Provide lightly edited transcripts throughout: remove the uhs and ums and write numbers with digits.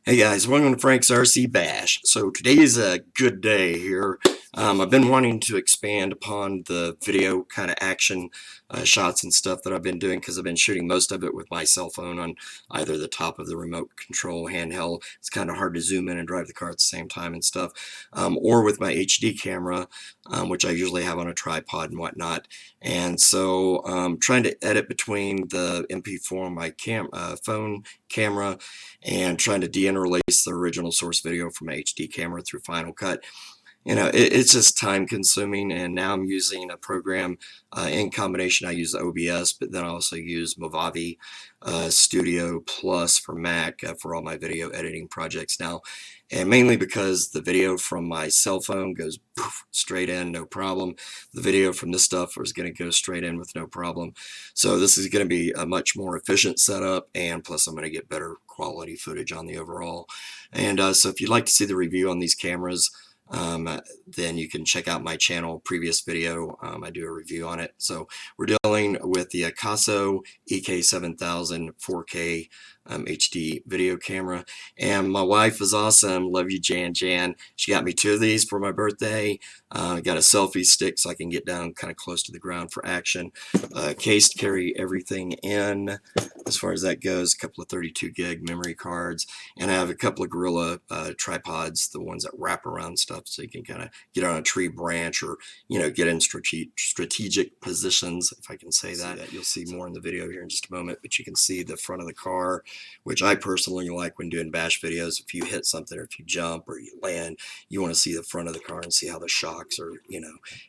Hey guys, welcome to Frank's RC Bash. So today is a good day here. I've been wanting to expand upon the video kind of action shots and stuff that I've been doing because I've been shooting most of it with my cell phone on either the top of the remote control handheld. It's kind of hard to zoom in and drive the car at the same time and stuff. Or with my HD camera, which I usually have on a tripod and whatnot. And so trying to edit between the MP4 on my phone camera and trying to de-interlace the original source video from my HD camera through Final Cut. It's just time consuming, and now I'm using a program in combination. I use OBS, but then I also use Movavi Studio Plus for Mac for all my video editing projects now, and mainly because the video from my cell phone goes poof, straight in, no problem. The video from this stuff is going to go straight in with no problem. So this is going to be a much more efficient setup, and plus I'm going to get better quality footage on the overall. And so if you'd like to see the review on these cameras, then you can check out my channel previous video. I do a review on it. So we're dealing with the Akaso EK7000 4K HD video camera, and my wife is awesome. Love you, Jan. She got me 2 of these for my birthday. Got a selfie stick so I can get down kind of close to the ground for action. Case to carry everything in as far as that goes. A couple of 32 gig memory cards, and I have a couple of Gorilla tripods, the ones that wrap around stuff so you can kind of get on a tree branch or get in strategic positions, if I can say that. You'll see more in the video here in just a moment, but you can see the front of the car, which I personally like when doing bash videos. If you hit something or if you jump or you land, you want to see the front of the car and see how the shocks are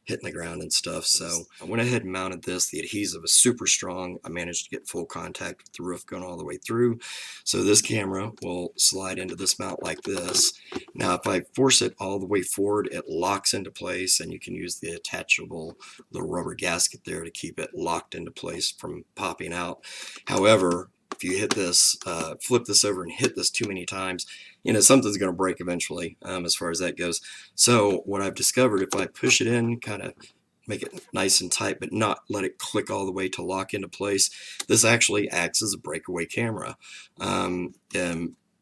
hitting the ground and stuff. So I went ahead and mounted this. The adhesive is super strong. I managed to get full contact with the roof going all the way through, so this camera will slide into this mount like this. Now if I force it all the way forward, it locks into place, and you can use the attachable little rubber gasket there to keep it locked into place from popping out. However, if you hit this, flip this over and hit this too many times, something's going to break eventually, as far as that goes. So what I've discovered, if I push it in, kind of make it nice and tight, but not let it click all the way to lock into place, this actually acts as a breakaway camera. And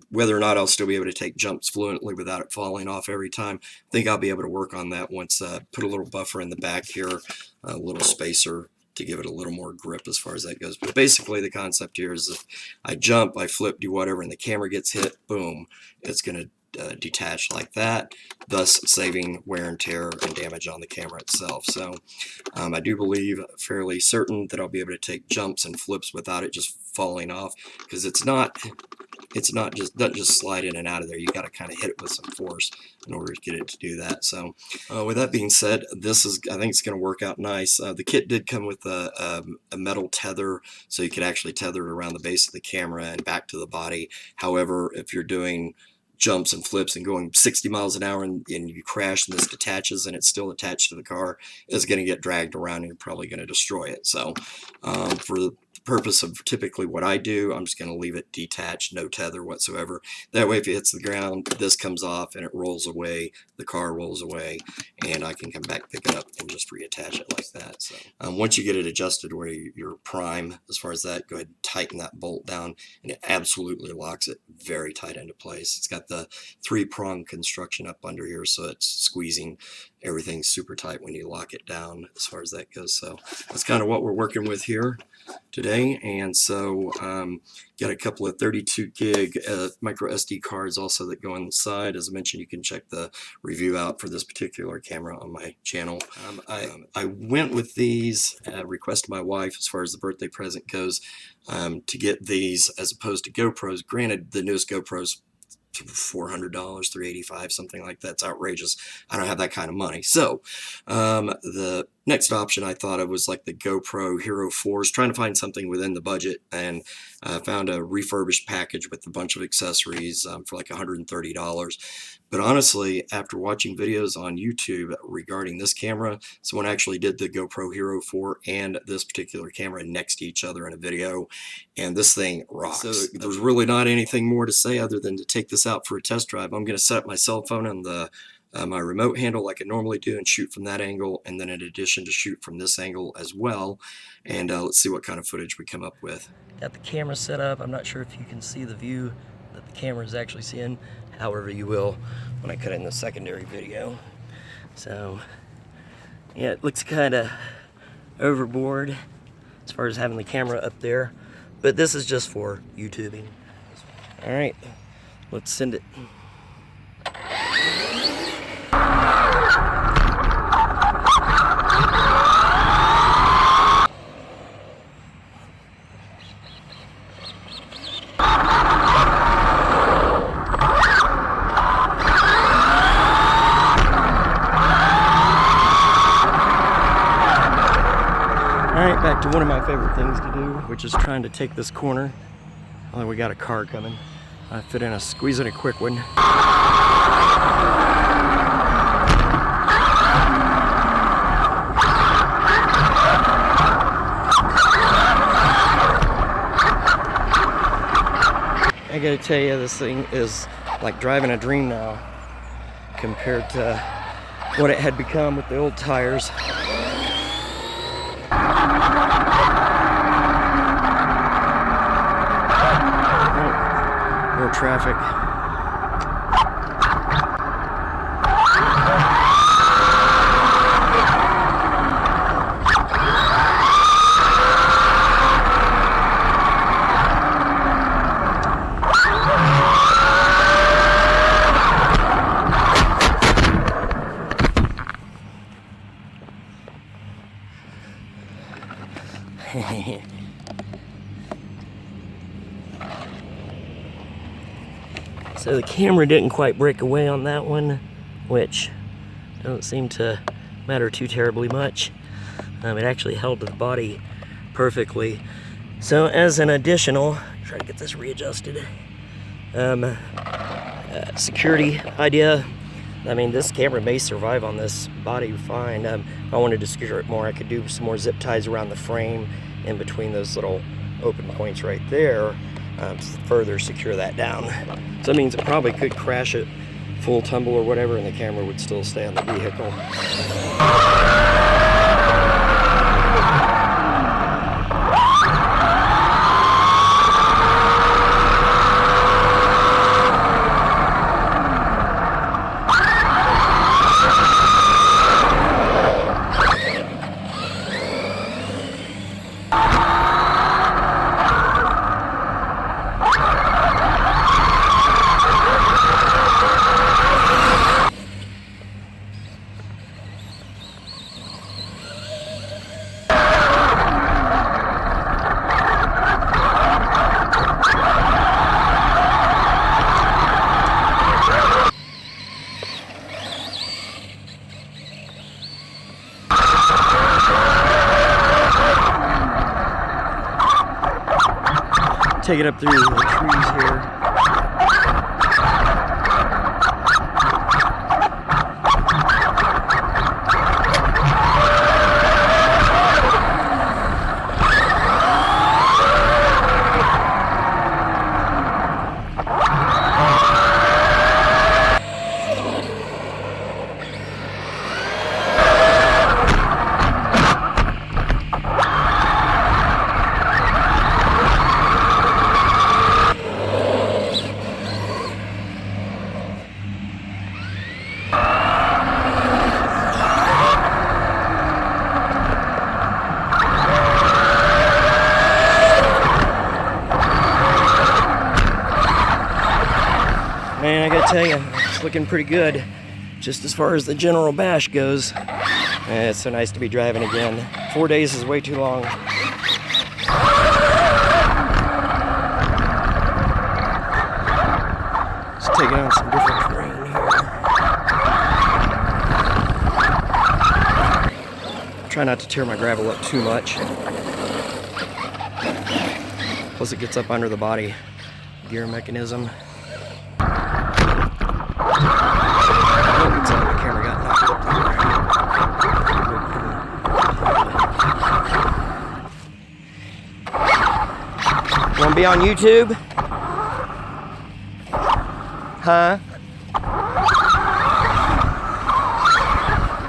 whether or not I'll still be able to take jumps fluently without it falling off every time, I think I'll be able to work on that once put a little buffer in the back here, a little spacer to give it a little more grip as far as that goes. But basically the concept here is if I jump, I flip, do whatever, and the camera gets hit, boom, it's going to detach like that, thus saving wear and tear and damage on the camera itself. So I do believe, fairly certain, that I'll be able to take jumps and flips without it just falling off, because it doesn't just slide in and out of there. You got to kind of hit it with some force in order to get it to do that. So with that being said, I think it's going to work out nice. The kit did come with a metal tether, so you could actually tether it around the base of the camera and back to the body. However, if you're doing jumps and flips and going 60 miles an hour and you crash and this detaches and it's still attached to the car, it's going to get dragged around and you're probably going to destroy it. So for the purpose of typically what I do, I'm just going to leave it detached, no tether whatsoever. That way if it hits the ground, this comes off and it rolls away, the car rolls away, and I can come back, pick it up, and just reattach it like that. So once you get it adjusted where you're prime as far as that, go ahead and tighten that bolt down, and it absolutely locks it very tight into place. It's got the 3-prong construction up under here, so it's squeezing everything super tight when you lock it down as far as that goes. So that's kind of what we're working with here today. And so got a couple of 32 gig micro SD cards also that go on the side. As I mentioned, you can check the review out for this particular camera on my channel. I went with these request my wife as far as the birthday present goes, to get these as opposed to GoPros. Granted, the newest GoPros $400, $385, something like that. It's outrageous. I don't have that kind of money. So the next option I thought of was like the GoPro Hero 4s, trying to find something within the budget, and found a refurbished package with a bunch of accessories for like $130. But honestly, after watching videos on YouTube regarding this camera, someone actually did the GoPro Hero 4 and this particular camera next to each other in a video, and this thing rocks. So there's really not anything more to say other than to take this out for a test drive. I'm going to set up my cell phone on the my remote handle like I normally do and shoot from that angle, and then in addition to shoot from this angle as well, and let's see what kind of footage we come up with. Got the camera set up. I'm not sure if you can see the view that the camera is actually seeing, however you will when I cut in the secondary video. So yeah, it looks kind of overboard as far as having the camera up there, but this is just for YouTubing. All right, let's send it. Alright, back to one of my favorite things to do, which is trying to take this corner. Oh, we got a car coming. I squeeze in a quick one. I gotta tell you, this thing is like driving a dream now compared to what it had become with the old tires. More traffic. So the camera didn't quite break away on that one, which doesn't seem to matter too terribly much. It actually held to the body perfectly. So as an additional, try to get this readjusted, security idea, I mean, this camera may survive on this body fine. If I wanted to secure it more, I could do some more zip ties around the frame in between those little open points right there, to further secure that down. So that means it probably could crash it full tumble or whatever, and the camera would still stay on the vehicle. Take it up through the trees here. Man, I gotta tell you, it's looking pretty good, just as far as the general bash goes. It's so nice to be driving again. 4 days is way too long. Just taking on some different terrain here. Try not to tear my gravel up too much. Plus it gets up under the body gear mechanism. Looks like my camera got knocked up there. Wanna be on YouTube? Huh?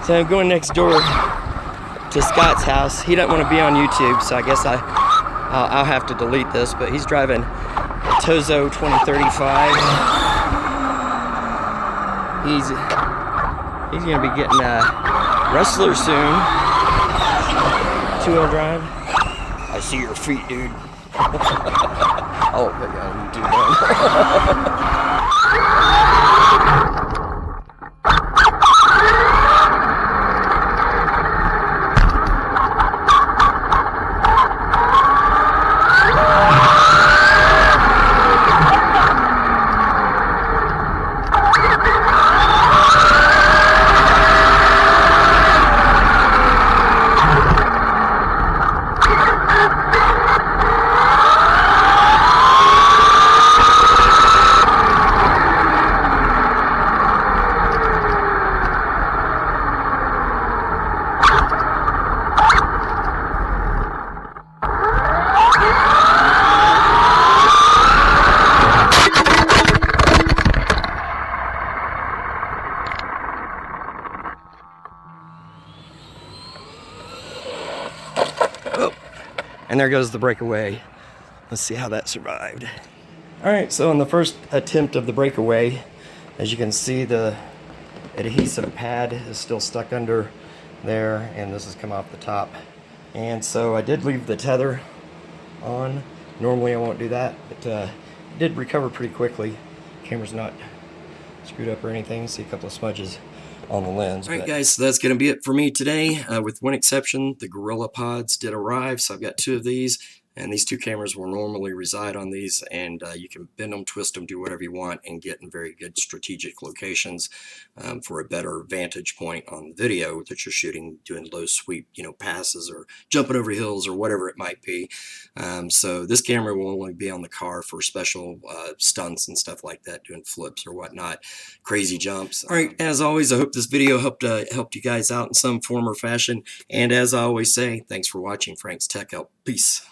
So I'm going next door to Scott's house. He doesn't want to be on YouTube, so I guess I'll have to delete this, but he's driving a Tozo 2035. He's gonna be getting a Rustler soon. 2-wheel drive. I see your feet, dude. Oh, yeah, do that. And there goes the breakaway. Let's see how that survived. Alright, so in the first attempt of the breakaway, as you can see, the adhesive pad is still stuck under there, and this has come off the top. And so I did leave the tether on. Normally I won't do that, but it did recover pretty quickly. Camera's not screwed up or anything. See a couple of smudges on the lens. Alright guys, so that's going to be it for me today. With one exception, the Gorilla Pods did arrive, so I've got 2 of these, and these 2 cameras will normally reside on these, and you can bend them, twist them, do whatever you want, and get in very good strategic locations for a better vantage point on the video that you're shooting, doing low sweep, passes or jumping over hills or whatever it might be. So this camera will only be on the car for special stunts and stuff like that, doing flips or whatnot, crazy jumps. All right, as always, I hope this video helped you guys out in some form or fashion. And as I always say, thanks for watching Frank's Tech Help. Peace.